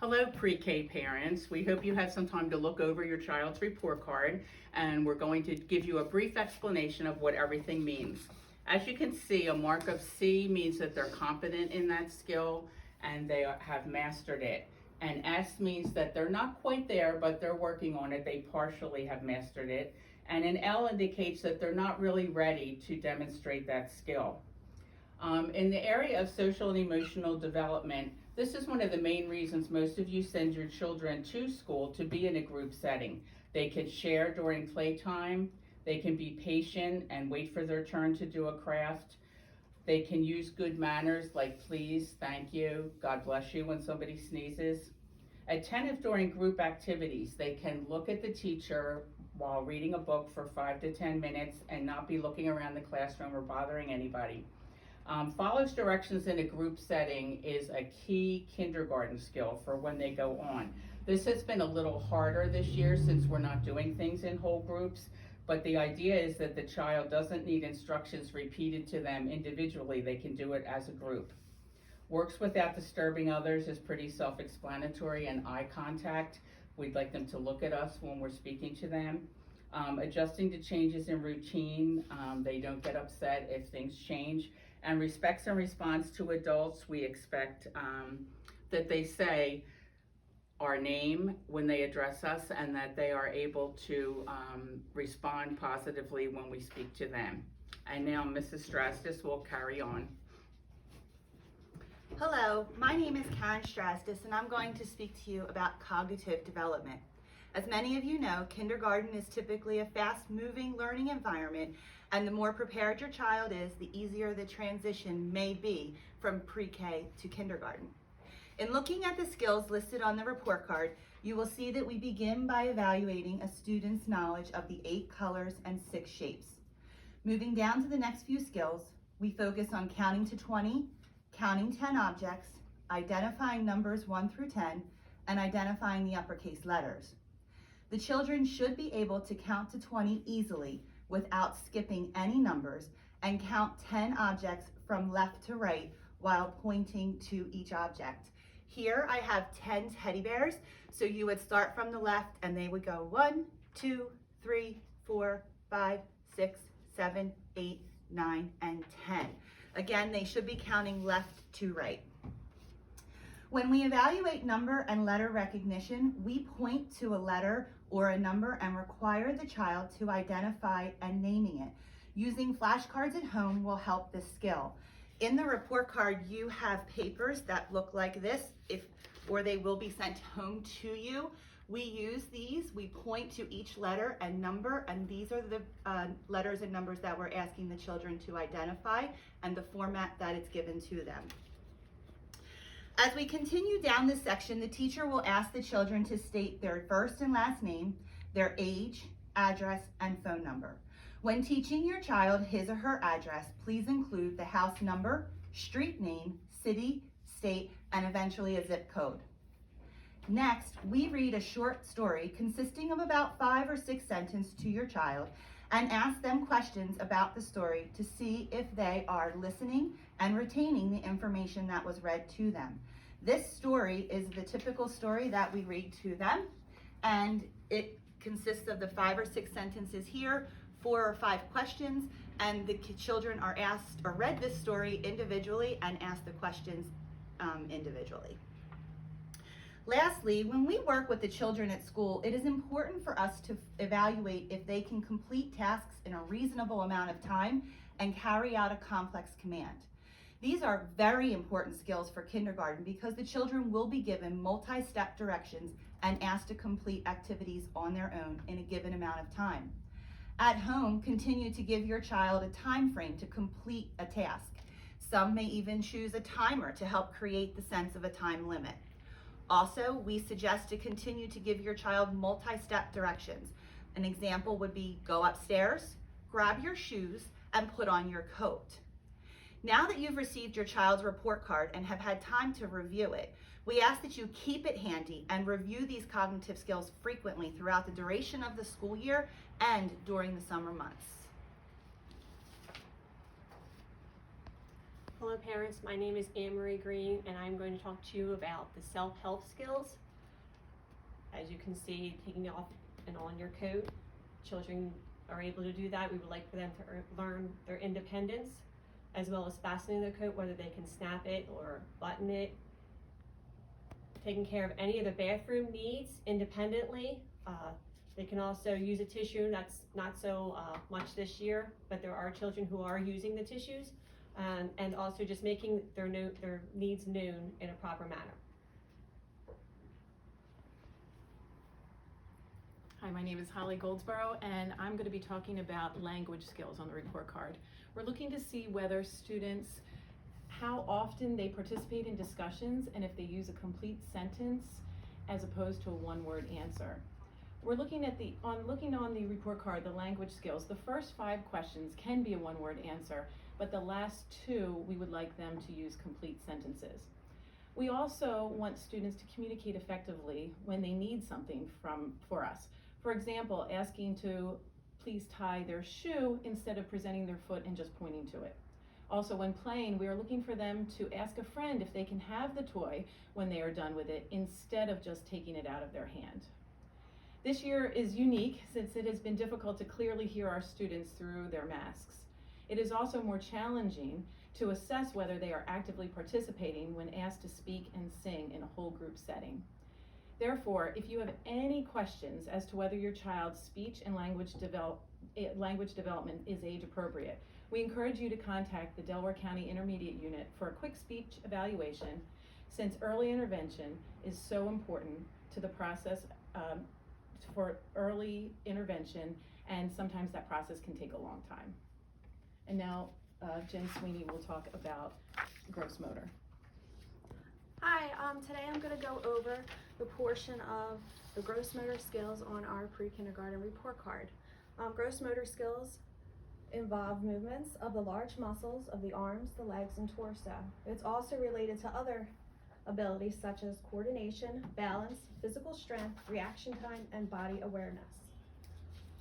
Hello, pre-K parents. We hope you have some time to look over your child's report card, and we're going to give you a brief explanation of what everything means. As you can see, a mark of C means that they're competent in that skill and they have mastered it. And S means that they're not quite there, but they're working on it. They partially have mastered it. And an L indicates that they're not really ready to demonstrate that skill. In the area of social and emotional development, this is one of the main reasons most of you send your children to school, to be in a group setting. They can share during playtime, they can be patient and wait for their turn to do a craft. They can use good manners like please, thank you, God bless you when somebody sneezes. Attentive during group activities. They can look at the teacher while reading a book for 5 to 10 minutes and not be looking around the classroom or bothering anybody. Follows directions in a group setting is a key kindergarten skill for when they go on. This has been a little harder this year since we're not doing things in whole groups, but the idea is that the child doesn't need instructions repeated to them individually. They can do it as a group. Works without disturbing others is pretty self-explanatory, and eye contact. We'd like them to look at us when we're speaking to them. Adjusting to changes in routine. They don't get upset if things change. And respects and response to adults, we expect that they say our name when they address us and that they are able to respond positively when we speak to them. And now Mrs. Strastis will carry on. Hello, my name is Karen Strastis and I'm going to speak to you about cognitive development. As many of you know, kindergarten is typically a fast-moving learning environment, and the more prepared your child is, the easier the transition may be from pre-K to kindergarten. In looking at the skills listed on the report card, you will see that we begin by evaluating a student's knowledge of the 8 colors and 6 shapes. Moving down to the next few skills, we focus on counting to 20, counting 10 objects, identifying numbers 1 through 10, and identifying the uppercase letters. The children should be able to count to 20 easily without skipping any numbers and count 10 objects from left to right while pointing to each object. Here I have 10 teddy bears, so you would start from the left and they would go 1, 2, 3, 4, 5, 6, 7, 8, 9, and 10. Again, they should be counting left to right. When we evaluate number and letter recognition, we point to a letter or a number and require the child to identify and naming it. Using flashcards at home will help this skill. In the report card, you have papers that look like this, or they will be sent home to you. We use these, we point to each letter and number, and these are the letters and numbers that we're asking the children to identify and the format that it's given to them. As we continue down this section, the teacher will ask the children to state their first and last name, their age, address, and phone number. When teaching your child his or her address, please include the house number, street name, city, state, and eventually a zip code. Next, we read a short story consisting of about 5 or 6 sentences to your child and ask them questions about the story to see if they are listening and retaining the information that was read to them. This story is the typical story that we read to them, and it consists of the 5 or 6 sentences here, 4 or 5 questions, and the children are asked or read this story individually and asked the questions individually. Lastly, when we work with the children at school, it is important for us to evaluate if they can complete tasks in a reasonable amount of time and carry out a complex command. These are very important skills for kindergarten because the children will be given multi-step directions and asked to complete activities on their own in a given amount of time. At home, continue to give your child a time frame to complete a task. Some may even choose a timer to help create the sense of a time limit. Also, we suggest to continue to give your child multi-step directions. An example would be go upstairs, grab your shoes, and put on your coat. Now that you've received your child's report card and have had time to review it, we ask that you keep it handy and review these cognitive skills frequently throughout the duration of the school year and during the summer months. Hello parents, my name is Anne-Marie Green and I'm going to talk to you about the self-help skills. As you can see, taking off and on your coat, children are able to do that. We would like for them to learn their independence, as well as fastening their coat, whether they can snap it or button it. Taking care of any of the bathroom needs independently. They can also use a tissue. That's not so much this year, but there are children who are using the tissues, and also just making their needs known in a proper manner. Hi, my name is Holly Goldsboro, and I'm going to be talking about language skills on the report card. We're looking to see whether students, how often they participate in discussions, and if they use a complete sentence as opposed to a one-word answer. We're looking at looking on the report card, the language skills. The first 5 questions can be a one-word answer, but the last 2, we would like them to use complete sentences. We also want students to communicate effectively when they need something for us. For example, asking to please tie their shoe instead of presenting their foot and just pointing to it. Also, when playing, we are looking for them to ask a friend if they can have the toy when they are done with it instead of just taking it out of their hand. This year is unique since it has been difficult to clearly hear our students through their masks. It is also more challenging to assess whether they are actively participating when asked to speak and sing in a whole group setting. Therefore, if you have any questions as to whether your child's speech and language development is age appropriate, we encourage you to contact the Delaware County Intermediate Unit for a quick speech evaluation, since early intervention is so important to the process for early intervention, and sometimes that process can take a long time. And now Jen Sweeney will talk about gross motor. Hi, today I'm going to go over the portion of the gross motor skills on our pre-kindergarten report card. Gross motor skills involve movements of the large muscles of the arms, the legs, and torso. It's also related to other abilities such as coordination, balance, physical strength, reaction time, and body awareness.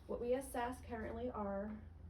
What we assess currently are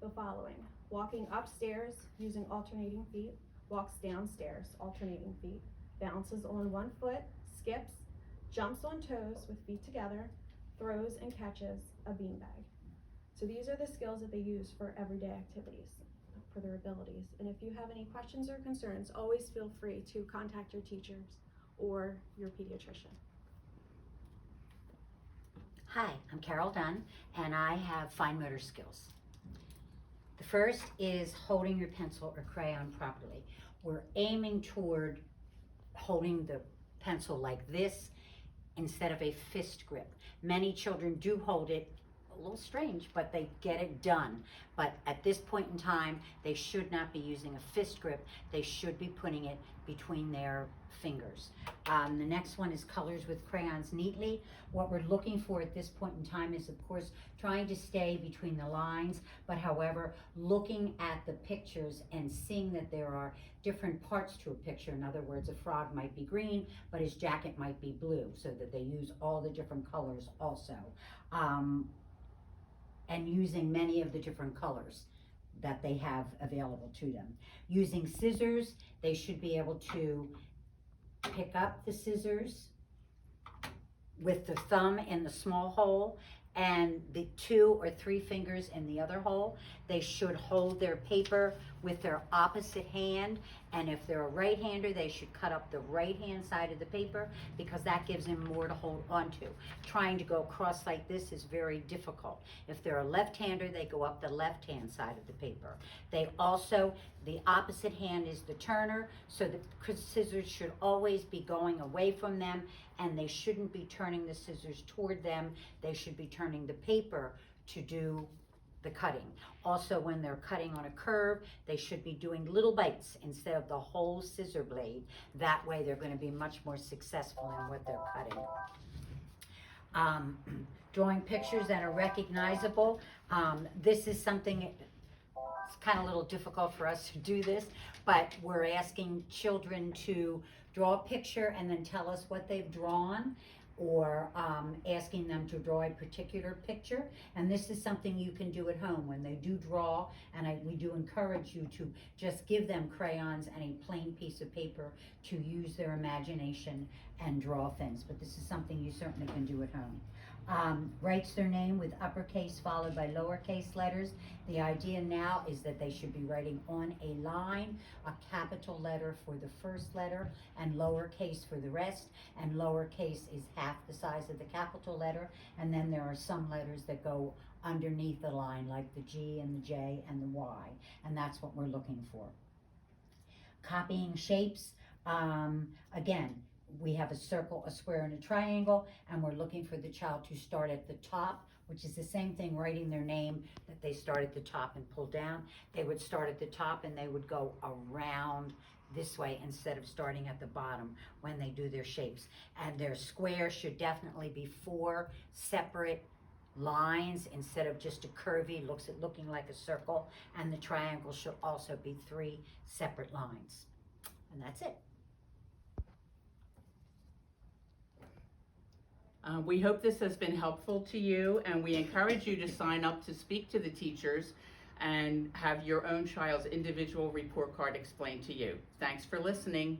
the following: walking upstairs using alternating feet, walks downstairs alternating feet, bounces on one foot, skips, jumps on toes with feet together, throws and catches a beanbag. So these are the skills that they use for everyday activities, for their abilities. And if you have any questions or concerns, always feel free to contact your teachers or your pediatrician. Hi, I'm Carol Dunn, and I have fine motor skills. The first is holding your pencil or crayon properly. We're aiming toward holding the pencil like this instead of a fist grip. Many children do hold it a little strange, but they get it done. But at this point in time, they should not be using a fist grip. They should be putting it between their fingers. The next one is colors with crayons neatly. What we're looking for at this point in time is, of course, trying to stay between the lines, but however, looking at the pictures and seeing that there are different parts to a picture. In other words, a frog might be green, but his jacket might be blue, so that they use all the different colors also. And using many of the different colors that they have available to them. Using scissors, they should be able to pick up the scissors with the thumb in the small hole and the 2 or 3 fingers in the other hole. They should hold their paper with their opposite hand, and if they're a right-hander, they should cut up the right-hand side of the paper because that gives them more to hold onto. Trying to go across like this is very difficult. If they're a left-hander, they go up the left-hand side of the paper. They also, the opposite hand is the turner, so the scissors should always be going away from them, and they shouldn't be turning the scissors toward them. They should be turning the paper to do the cutting. Also, when they're cutting on a curve, they should be doing little bites instead of the whole scissor blade. That way they're going to be much more successful in what they're cutting. Drawing pictures that are recognizable. This is something, it's kind of a little difficult for us to do this, but we're asking children to draw a picture and then tell us what they've drawn. or asking them to draw a particular picture. And this is something you can do at home when they do draw, and we do encourage you to just give them crayons and a plain piece of paper to use their imagination and draw things. But this is something you certainly can do at home. Writes their name with uppercase followed by lowercase letters. The idea now is that they should be writing on a line, a capital letter for the first letter and lowercase for the rest, and lowercase is half the size of the capital letter, and then there are some letters that go underneath the line like the G and the J and the Y, and that's what we're looking for. Copying shapes, again, we have a circle, a square, and a triangle, and we're looking for the child to start at the top, which is the same thing, writing their name, that they start at the top and pull down. They would start at the top and they would go around this way instead of starting at the bottom when they do their shapes. And their square should definitely be 4 separate lines instead of just a curvy, looking like a circle. And the triangle should also be 3 separate lines. And that's it. We hope this has been helpful to you, and we encourage you to sign up to speak to the teachers and have your own child's individual report card explained to you. Thanks for listening.